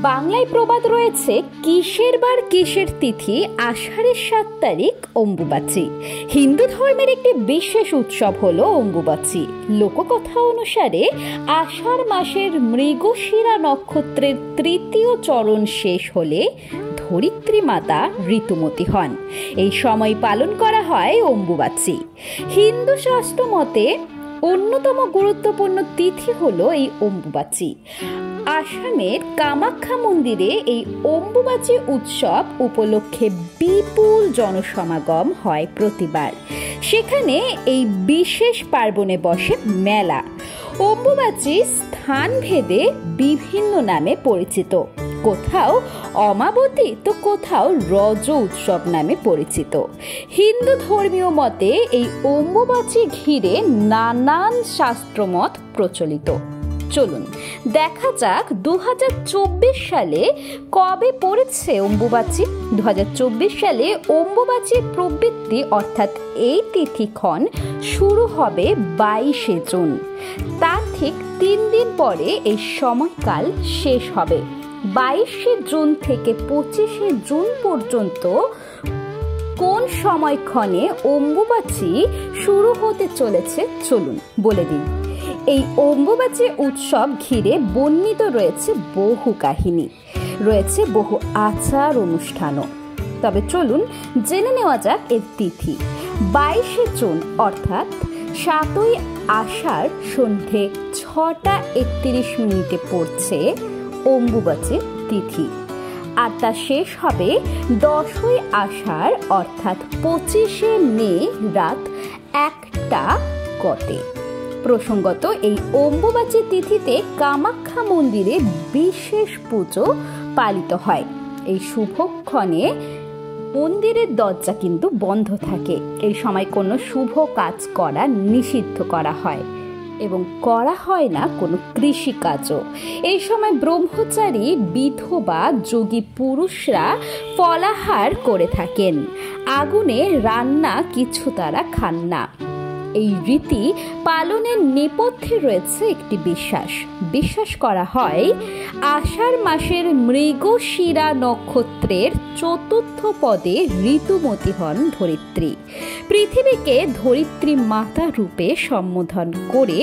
বাংলায় প্রবাদ রয়েছে, কিসের বার কিসের তিথি, আষাঢ়ের 7 তারিখ অম্বুবাচী। হিন্দু ধর্মের একটি বিশেষ উৎসব হলো অম্বুবাচী। লোককথা অনুসারে আষাঢ় মাসের মৃগশিরা নক্ষত্রের তৃতীয় চরণ শেষ হলে ধরিত্রী মাতা ঋতুমতী হন। এই সময় পালন করা হয় অম্বুবাচী। হিন্দু শাস্ত্র মতে অন্যতম গুরুত্বপূর্ণ তিথি হলো এই অম্বুবাচী। আসামের কামাখ্যা মন্দিরে এই অম্বুবাচী উৎসব উপলক্ষে বিপুল জনসমাগম হয় প্রতিবার। সেখানে এই বিশেষ পার্বণে বসে মেলা। অম্বুবাচী স্থানভেদে বিভিন্ন নামে পরিচিত। কোথাও অমাবতী তো কোথাও রজ উৎসব নামে পরিচিত। হিন্দু ধর্মীয় মতে এই অম্বুবাচী ঘিরে নানান শাস্ত্রমত প্রচলিত। চলুন দেখা যাক 2024 সালে কবে পড়েছে অম্বুবাচী। 2024 সালে অম্বুবাচীর প্রবৃত্তি অর্থাৎ এই তিথিক্ষণ শুরু হবে 22শে জুন। তার ঠিক 3 দিন পরে এই সময়কাল শেষ হবে। 22শে জুন থেকে 25শে জুন পর্যন্ত কোন সময়ক্ষণে অম্বুবাচী শুরু হতে চলেছে চলুন বলে দিন। এই অম্বুবাচী উৎসব ঘিরে বর্ণিত রয়েছে বহু কাহিনী, রয়েছে বহু আচার অনুষ্ঠানও। তবে চলুন জেনে নেওয়া যাক এর তিথি। 22শে জুন অর্থাৎ 7ই আষাঢ় সন্ধে 6:31 পড়ছে অম্বুবাচী তিথি, আর তা শেষ হবে 10ই আষাঢ় অর্থাৎ 25শে মে রাত 1টা গতে। প্রসঙ্গত এই অম্বুবাচী তিথিতে কামাখ্যা মন্দিরে বিশেষ পুজো পালিত হয়। এই শুভক্ষণে মন্দিরের দরজা কিন্তু বন্ধ থাকে। এই সময় কোনো শুভ কাজ করা নিষিদ্ধ করা হয় এবং করা হয় না কোনো কৃষিকাজও। এই সময় ব্রহ্মচারী বিধবা যোগী পুরুষরা ফলাহার করে থাকেন। আগুনে রান্না কিছু তারা খান না। এই রীতি পালনের নেপথ্যে রয়েছে একটি বিশ্বাস করা হয় আষাঢ় মাসের মৃগশিরা নক্ষত্রের 4র্থ পদে ঋতুমতী হন ধরিত্রী। পৃথিবীকে ধরিত্রী মাতা রূপে সম্বোধন করে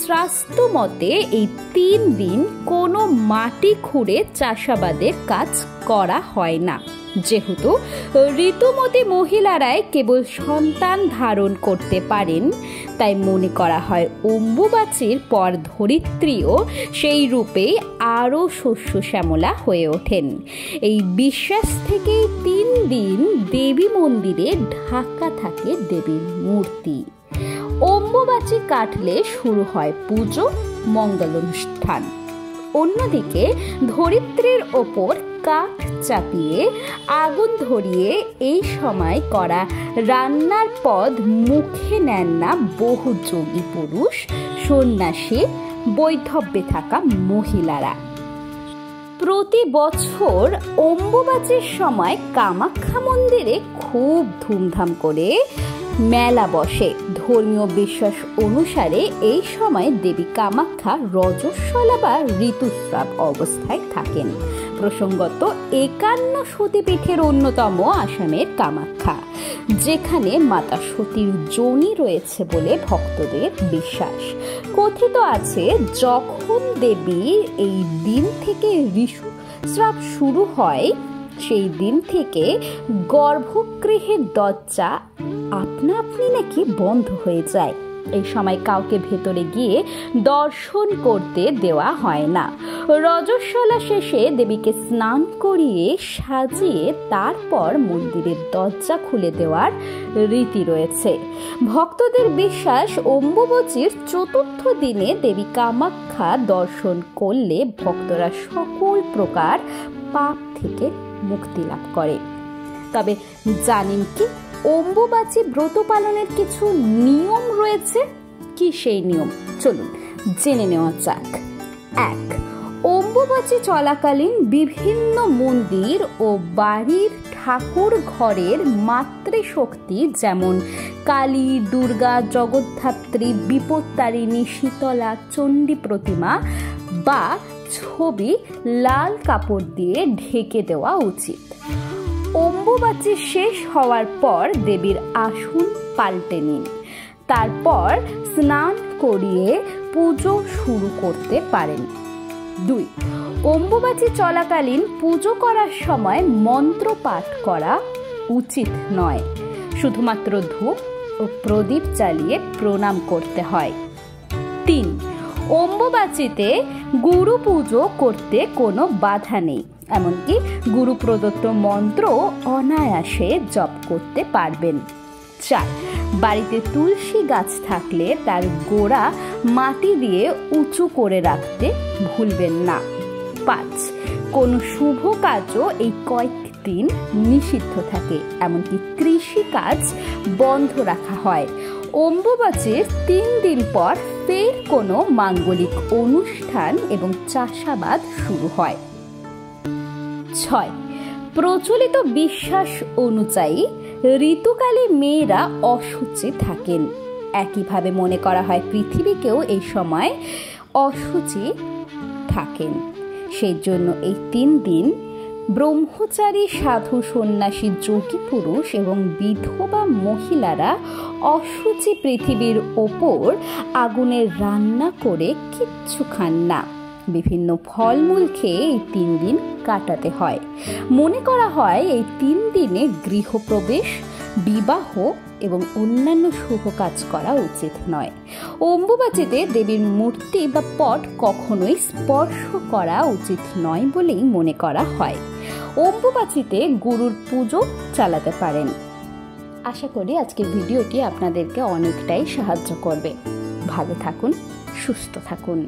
শাস্ত্র মতে এই 3 দিন কোনো মাটি খুঁড়ে চাষাবাদের কাজ করা হয় না। যেহেতু ঋতুমতী মহিলারাই কেবল সন্তান ধারণ করতে পারেন, তাই মনে করা হয় অম্বুবাচীর পর ধরিত্রীও সেই রূপে আরও শস্য শ্যামলা হয়ে ওঠেন। এই বিশ্বাস থেকেই 3 দিন দেবী মন্দিরে ঢাকা থাকে দেবীর মূর্তি। অম্বুবাচী কাটলে শুরু হয় পুজো মঙ্গল অনুষ্ঠান। অন্যদিকে ধরিত্রীর ওপর কাঠ চাপিয়ে আগুন ধরিয়ে এই সময় করা রান্নার পদ মুখে নেন না বহু যোগী পুরুষ, সন্ন্যাসী, বৈধব্যে থাকা মহিলারা। প্রতি বছর অম্বুবাচীর সময় কামাখ্যা মন্দিরে খুব ধুমধাম করে মেলা বসে। ধর্মীয় বিশ্বাস অনুসারে এই সময় দেবী কামাখ্যা রজস্বলা বা ঋতুস্রাব অবস্থায় থাকেন। প্রসঙ্গত 51 সতীপীঠের অন্যতম আসামের কামাখ্যা, যেখানে মাতা সতীর যোনি রয়েছে বলে ভক্তদের বিশ্বাস। কথিত আছে যখন দেবীর এই দিন থেকে ঋতুস্রাব শুরু হয়, সেই দিন থেকে গর্ভগৃহের দরজা আপনা আপনি নাকি বন্ধ হয়ে যায়। এই সময় কাউকে ভেতরে গিয়ে দর্শন করতে দেওয়া হয় না। রজস্বলা শেষে দেবীকে স্নান করিয়ে সাজিয়ে তারপর মন্দিরের দরজা খুলে দেওয়ার রীতি রয়েছে। ভক্তদের বিশ্বাস অম্বুবাচীর 4র্থ দিনে দেবী কামাখ্যা দর্শন করলে ভক্তরা সকল প্রকার পাপ থেকে মুক্তি লাভ করে। তবে জানেন কি অম্বুবাচী ব্রত পালনের কিছু নিয়ম রয়েছে? কি সেই নিয়ম চলুন জেনে নেওয়া যাক। 1. অম্বুবাচী চলাকালীন বিভিন্ন মন্দির ও বাড়ির ঠাকুর ঘরের মাতৃশক্তি যেমন কালী, দুর্গা, জগদ্ধাত্রী, বিপত্তারিণী, শীতলা, চণ্ডী প্রতিমা বা ছবি লাল কাপড় দিয়ে ঢেকে দেওয়া উচিত। অম্বুবাচী শেষ হওয়ার পর দেবীর আসন পাল্টে নিন। তারপর স্নান করিয়ে পুজো শুরু করতে পারেন। 2. অম্বুবাচী চলাকালীন পুজো করার সময় মন্ত্র পাঠ করা উচিত নয়। শুধুমাত্র ধূপ ও প্রদীপ জ্বালিয়ে প্রণাম করতে হয়। 3. অম্বুবাচীতে গুরু পুজো করতে কোনো বাধা নেই, এমনকি গুরু প্রদত্ত মন্ত্র অনায়াসে জপ করতে পারবেন। 4. বাড়িতে তুলসী গাছ থাকলে তার গোড়া মাটি দিয়ে উঁচু করে রাখতে ভুলবেন না। 5. কোনো শুভ কাজও এই কয়েকদিন নিষিদ্ধ থাকে, এমনকি কৃষিকাজ বন্ধ রাখা হয়। অম্বুবাচীর 3 দিন পর ফের কোনো মাঙ্গলিক অনুষ্ঠান এবং চাষাবাদ শুরু হয়। 6. প্রচলিত বিশ্বাস অনুযায়ী ঋতুকালে মেয়েরা অশুচি থাকেন। একইভাবে মনে করা হয় পৃথিবীকেও এই সময় অশুচি থাকেন। সেই জন্য এই 3 দিন ব্রহ্মচারী, সাধু, সন্ন্যাসী, যোগী পুরুষ এবং বিধবা মহিলারা অশুচি পৃথিবীর ওপর আগুনে রান্না করে কিচ্ছু খান না। বিভিন্ন ফলমূল খেয়ে এই 3 দিন কাটাতে হয়। মনে করা হয় এই 3 দিনে গৃহপ্রবেশ, বিবাহ এবং অন্যান্য শুভ কাজ করা উচিত নয়। অম্বুবাচীতে দেবীর মূর্তি বা পট কখনোই স্পর্শ করা উচিত নয় বলেই মনে করা হয়। অম্বুবাচীতে গুরুর পুজো চালাতে পারেন। আশা করি আজকের ভিডিওটি আপনাদেরকে অনেকটাই সাহায্য করবে। ভালো থাকুন, সুস্থ থাকুন।